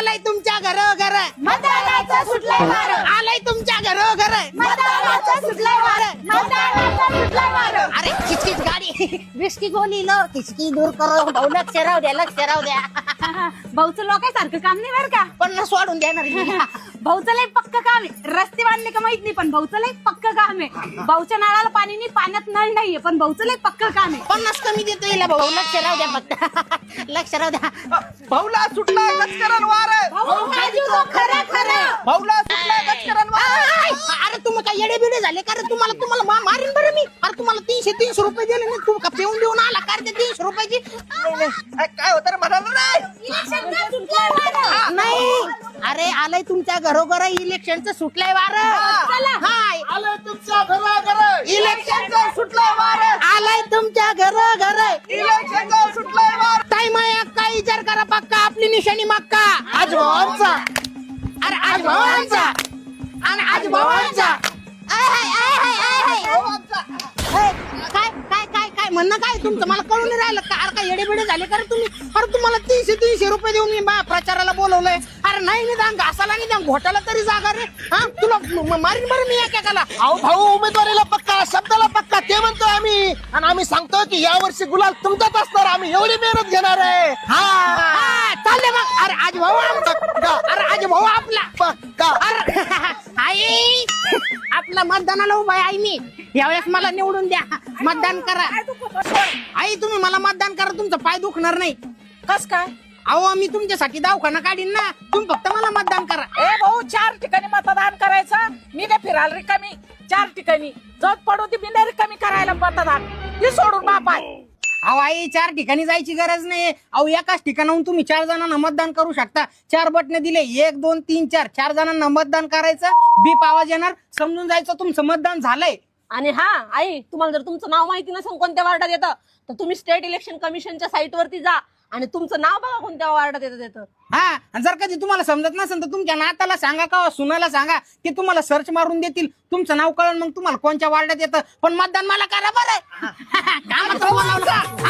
आलाय तुमच्या घरोघर मतदानाचा सुटलाय वारं. आलाय तुमच्या घरोघर मतदानाचा सुटलाय वारं. मतदानाचा सुटलाय वारं. अरे किचकिच गाडी विस्की गोली लो किसकी दूर करो भाऊ लक्ष राहू द्या लक्ष राहू द्या. भाऊचं लोकांसारखं काम नाही बरं का. 50 वाढून देणार मी. भाऊचं लय पक्क काम आहे. रस्ते बांधले का माहित नाही पण भाऊचं लय पक्क काम आहे. भाऊच्या नळाला पाणी नाही, पाण्यात नळ नाहीये, पण भाऊचं लय पक्क काम आहे. 50 कमी देतो हिला भाऊ लक्ष राहू द्या फक्त लक्ष राहू द्या. भाऊला सुटला गचकरण वार. भाऊ बाजूचं खरं खरं. भाऊला सुटला गचकरण वार. अरे तुम्ही काय येडे बिडे झाले का रे? तुम्हाला मारीन बरं मी. अरे तुम्हाला 300 रुपये दिले नाही, तू का पेऊन देऊन आला का रे 300 रुपयाची? काय होतं रे म्हणाल रे. इलेक्शनचा सुटलाय वारं. नाही अरे आलंय तुमच्या घरोघर इलेक्शनचं सुटलंय वारं. हाय आलं तुमच्या घरोघर इलेक्शनचा सुटला वार. आलाय तुमच्या घरोघर इलेक्शनचा सुटला वार. टाइम आहे अक्का विचार करा पक्का आपली निशाणी मक्का. आज भावांचा अरे आज भावांचा आणि आज भावांचा. काय काय काय काय म्हणणं काय तुमचं मला कळून नाही राहिलं का? अरे काय येडेबिडे झाले का रे तुम्ही? अरे तुम्हाला 300 रुपये देऊन मी प्रचाराला बोलवलंय. अरे नाही निदान घासाला निदान घोटाला तरी जागा रे. हा तुला मारीन बरं मी एकेकाला. अहो भाऊ उमेदवारीला पक्का शब्दाला पक्का ते म्हणतोय आम्ही. आणि आम्ही सांगतोय की या वर्षी गुलाल तुमचाच असणार. आम्ही एवढी मेहनत घेणार आहे. हा चालले मग. अरे आज भाऊ आमचा. अरे आज भाऊ आपला पक्का. अरे आई आपला मतदानाला उभा आहे आई मी. यावेळेस मला निवडून द्या, मतदान करा. आई तुम्ही मला मतदान करा, तुमचा पाय दुखणार नाही. कस काय? अहो मी तुमच्यासाठी दवाखाना काढीन ना, तुम्ही फक्त मला मतदान करा. ए भाऊ 4 ठिकाणी मतदान करायचं. मी नाही फिरायला रिकामी. 4 ठिकाणी जत पडू ती मी नाही रिकामी करायला मतदान. ती सोडून बापाय. अहो आई 4 ठिकाणी जायची गरज नाही. अहो एकाच ठिकाणाहून तुम्ही 4 जणांना मतदान करू शकता. 4 बटणे दिले 1 2 3 4. 4 जणांना मतदान करायचं. बीप आवाज येणार, समजून जायचं तुमचं मतदान झालंय. आणि हा आई, तुम्हाला जर तुमचं नाव माहिती नसेल कोणत्या वार्डात येतं तर तुम्ही स्टेट इलेक्शन कमिशनच्या साईट वरती जा आणि तुमचं नाव बघा कोणत्या वार्डात येतं. हा आणि जर कधी तुम्हाला समजत नसेल तर तुमच्या नाताला सांगा का सुनाला सांगा, ते तुम्हाला सर्च मारून देतील. तुमचं नाव कळलं मग तुम्हाला कोणत्या वार्डात येतं. पण मतदान मला करा बरं. कामाचं बोलावलं.